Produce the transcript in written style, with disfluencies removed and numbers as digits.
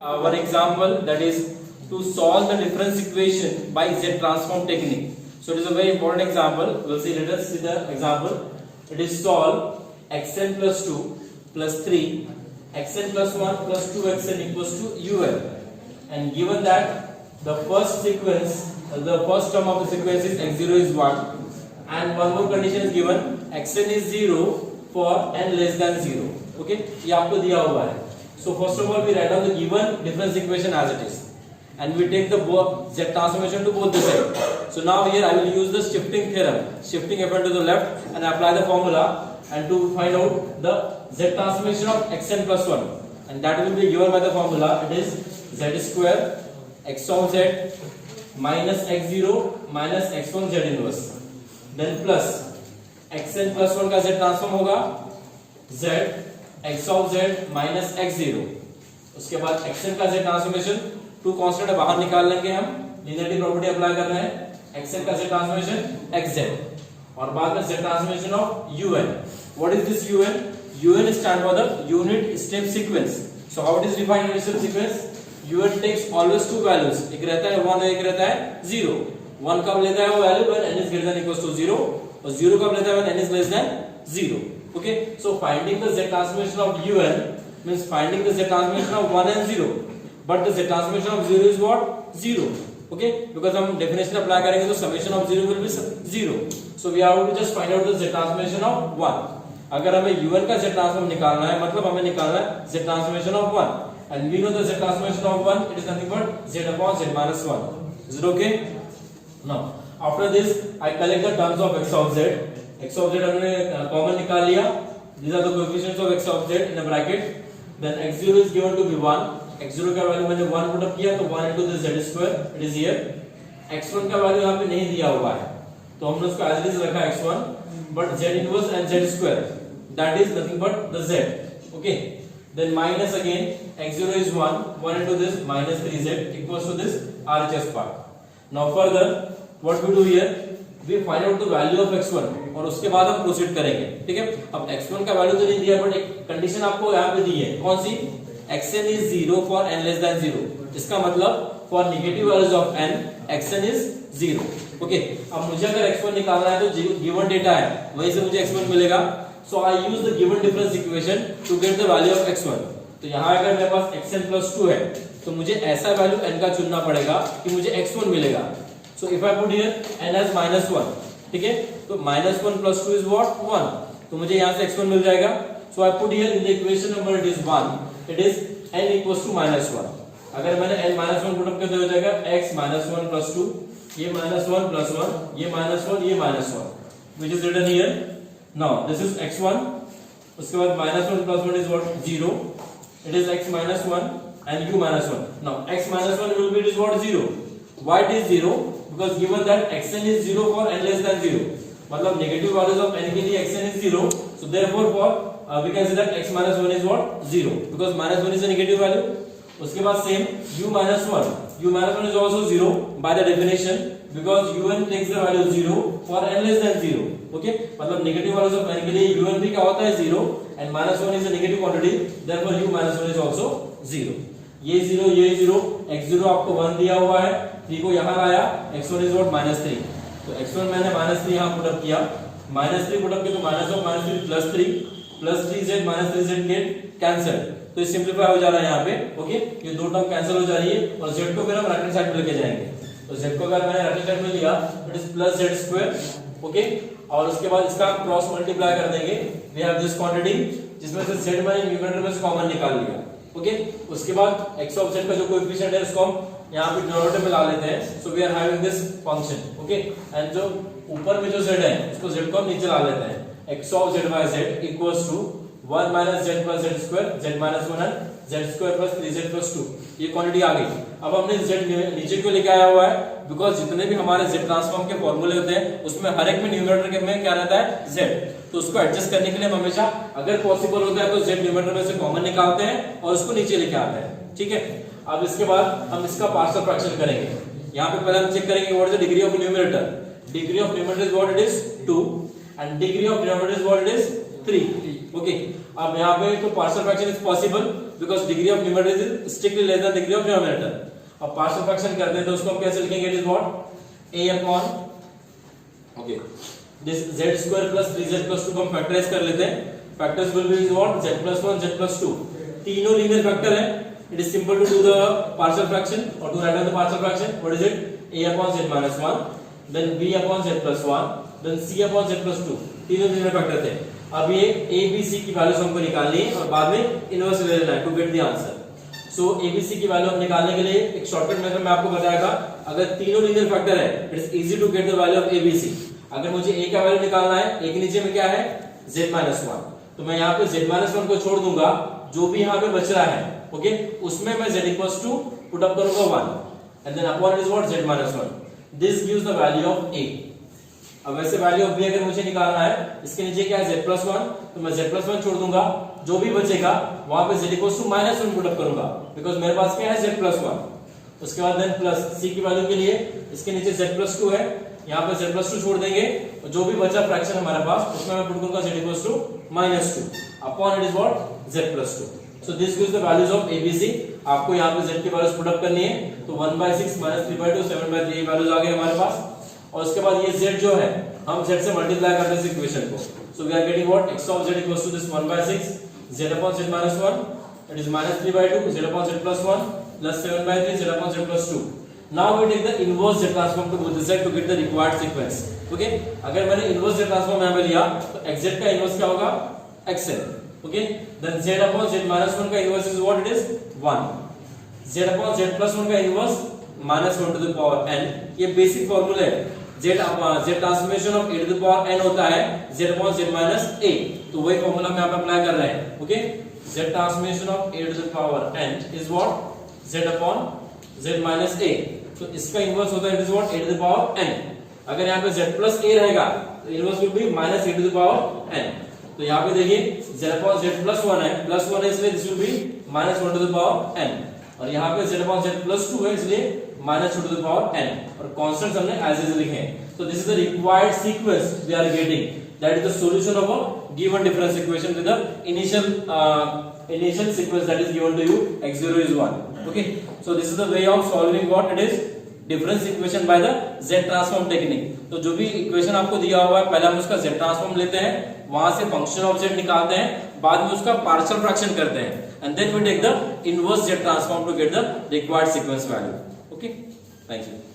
One example, that is to solve the difference equation by Z transform technique. So it is a very important example. We'll see. Let us see the example. It is solve xn plus 2 plus 3 xn plus 1 plus 2xn equals to un, and given that the first sequence, the first term of the sequence is x0 is 1, and one more condition is given, xn is 0 for n less than 0. Okay, ये आपको दिया हुआ है. So first of all we write down the given difference equation as it is, and we take the Z transformation to both the sides. So now here I will use the shifting theorem, shifting Fn to the left and apply the formula, and to find out the Z transformation of xn plus 1, and that will be given by the formula. It is z square x of z minus x0 minus x1 z inverse, then plus xn plus 1 का Z transform होगा z x of z minus x0. उसके बाद xn का Z transformation, to constant बाहर निकाल लेंगे हम, linearity property apply कर रहे हैं. xn का Z ट्रांसफॉर्मेशन xz, और बाद में Z transformation of un. What is this un? un stand for the unit step sequence. So how it is defined unit step sequence? un takes always two values, एक रहता है 1 और एक रहता है 0. 1 कब लेता है वो value when n is greater than equals to 0, और 0 कब लेता है when n is less than 0. Okay, so finding the Z transformation of un means finding the Z transformation of 1 and 0, but the Z transformation of 0 is what? 0. Okay, because हम definition apply करेंगे तो summation of 0 will be 0. So we have to just find out the Z transformation of 1. अगर हमें un का Z transform निकालना है, मतलब हमें निकालना है Z transformation of 1, and we know the Z transformation of 1, it is nothing but Z upon Z minus 1. Is it okay? Now after this I collect the terms of x of z. x of z हमने common निकाल लिया. These are the coefficients of x of z in a bracket. Then x0 is given to be 1. x0 का value मैंने 1 put up किया, तो 1 into this z square, it is here. x1 का value यहाँ पे नहीं दिया हुआ है, तो हमने उसको as it is रखा x1, but z inverse and z square, that is nothing but the z. Okay, then minus again, x0 is 1, 1 into this minus 3z equals to this RHS part. Now further what we do here, we find out the value of x1, और उसके बाद हम proceed करेंगे. ठीक है, अब x1 का value तो नहीं दिया, बट एक कंडीशन आपको यहाँ पे दी है. कौन सी? xn is 0 for n less than 0. इसका मतलब for negative values of n, xn is 0. Okay, अब मुझे अगर x1 निकालना है तो गिवन डेटा है, वहीं से मुझे x1 मिलेगा. So I use the given difference equation to get the value of x1. तो यहाँ अगर मेरे पास xn plus 2 है, तो मुझे ऐसा वैल्यू n का चुनना पड़ेगा कि मुझे x1 मिलेगा. So if I put here n as minus 1, ठीक है, तो minus 1 plus 2 is what? 1. तो मुझे यहाँ से x1 मिल जाएगा. So I put here in the equation number it is 1, it is n equals to minus 1. अगर मैंने n minus 1 पुट अप कर दिया हो जाएगा x minus 1 plus 2, ये minus 1 plus 1, ये minus 1, ये minus 1, which is written here. Now this is x1, उसके बाद minus 1 plus 1 is what? 0. It is x minus 1 and u minus 1. Now x minus 1 will be, it is what? 0. Why it is 0? Because given that xn is 0 for n less than 0, मतलब negative values of n के लिए xn is 0, so therefore for we can say that x minus 1 is what? 0, because minus 1 is a negative value. उसके बाद same u minus 1 is also 0 by the definition, because un takes the value 0 for n less than 0. Okay, मतलब negative values of n के लिए un भी क्या होता है? 0, and minus 1 is a negative quantity, therefore u minus 1 is also 0. ये 0, ये 0, x0 आपको 1 दिया हुआ है, 3 को यहाँ लाया, x1 is what? minus 3. तो x1 मैंने minus 3 यहाँ पुट अप किया, minus 3 पुट अप किया, तो minus of minus 3 plus 3z minus 3z get cancel, तो ये सिंप्लीफाई हो जा रहा है यहाँ पे. ओके, ये दो टर्म कैंसिल हो जा रही है, और z को फिर हम राइट हैंड साइड पे लेके जाएंगे. तो z को अगर मैंने राइट हैंड साइड में लिया, it is plus z square. Okay, और उसके बाद इसका क्रॉस मल्टीप्लाई कर देंगे. वी हैव दिस क्वांटिटी, जिसमें से z मैंने न्यूमरेटर में से कॉमन निकाल लिया. ओके, उसके बाद x of z का जो कोएफिशिएंट है उसको हम यहाँ पे डिनोमिनेटर में ला लेते हैं. So we are having this function. Okay, and जो ऊपर में जो z है उसको z को हम नीचे ला लेते हैं. x of z by z equals to 1 minus z plus z square, z minus 1 and z square plus 3z plus 2. ये क्वांटिटी आ गई. अब हमने z नीचे क्यों लेके आया हुआ है? बिकॉज जितने भी हमारे z ट्रांसफॉर्म के फॉर्मूले होते हैं उसमें हर एक में न्यूमरेटर के में क्या रहता है? z. तो उसको एडजस्ट करने के लिए हम हमेशा अगर पॉसिबल होता है तो z न्यूमरेटर में से कॉमन निकालते हैं और उसको नीचे लेके आते हैं. ठीक है, अब इसके बाद हम इसका पार्शियल फ्रैक्शन करेंगे. यहाँ पे पहले हम चेक करेंगे what is the degree of numerator. Degree of numerator is what? It is 2, and degree of denominator is what? It is 3. Okay, अब यहाँ पे तो partial fraction is possible because degree of numerator is strictly less than degree of denominator. अब partial fraction करते हैं तो उसको हम कैसे लिखेंगे? It is what a upon okay this z square plus 3z plus 2 को हम फैक्टराइज कर लेते हैं. Factors will be what z plus 1 z plus 2. तीनों लीनियर फैक्टर है. It is simple to do the partial fraction or to write down the partial fraction. What is it? A upon z minus 1, then b upon z plus 1, then c upon z plus 2. तीनों linear factor थे. अब ये a b c की values हमको निकालनी है और बाद में इनवर्स ले लेना है to get the answer. So a b c की वैल्यू हम निकालने के लिए एक शॉर्टकट मेथड मैं आपको बताया था. अगर तीनों लीनियर फैक्टर है it is easy to get the value of a b c. अगर मुझे a का वैल्यू निकालना है, a के नीचे में क्या है? z minus 1. तो मैं यहाँ पे z minus 1 को छोड़ दूंगा, जो भी यहाँ पे बच रहा है ओके उसमें मैं z equals to put up करूंगा 1 and then upon it is what z minus 1. this gives the value of a. अब वैसे वैल्यू ऑफ b अगर मुझे निकालना है, इसके नीचे क्या है? z plus 1. तो मैं z plus 1 छोड़ दूंगा, जो भी बचेगा वहां पे z equals to minus 1 put up करूंगा बिकॉज मेरे पास क्या है? z plus 1. उसके बाद देन प्लस c की वैल्यू के लिए इसके नीचे z plus 2 है, यहाँ पे z plus 2 छोड़ देंगे, जो भी बचा फ्रैक्शन हमारे पास उसमें मैं पुट करूंगा z equals to minus 2. upon it is what? z plus 2. So this gives the values of ABC. आपको यहाँ पे z की वैल्यूज पुट अप करनी है. तो 1/6 minus 3/2 7/3 वैल्यूज आ गए हमारे पास. और उसके बाद ये z जो है हम z से मल्टीप्लाई करते हैं इस इक्वेशन को. So we are getting what? x of z equals to this 1/6 z upon z minus 1. It is minus 3/2 z upon z plus 1 plus 7/3 z upon z plus 2. Now we take the inverse z transform to both the z to get the required sequence. Okay? अगर मैंने inverse z transform यहाँ पे लिया तो xz का inverse क्या होगा? xn. Okay, then z upon z minus 1 का inverse is what it is? 1. z upon z plus 1 का inverse minus 1 to the power n. ये बेसिक फॉर्मूला है. z transformation of a to the power n होता है z upon z minus a. तो वही formula हम यहाँ पे अप्लाई कर रहे हैं. Okay, z transformation of a to the power n is what? z upon z minus a. तो इसका इनवर्स होता है it is what? a to the power n. अगर यहाँ पे z plus a रहेगा तो inverse will be minus a to the power n. तो यहाँ पे देखिए z upon z plus 1 है, प्लस 1 है इसलिए this will be minus 1 to the power n. और यहाँ पे z upon z plus 2 है इसलिए minus 2 to the power n. और कांस्टेंट्स हमने एज इट लिखे हैं. तो this is the required sequence we are getting. That is the solution of a given difference equation with the initial sequence that is given to you x0 is 1. Okay, so this is the way of solving what it is difference equation by the z transform technique. तो जो भी equation आपको दिया हुआ है पहले हम उसका z ट्रांसफॉर्म लेते हैं, वहां से फंक्शन ऑफ z निकालते हैं, बाद में उसका पार्शियल फ्रैक्शन करते हैं and then we take the inverse z transform to get the required sequence value. Okay, thank you.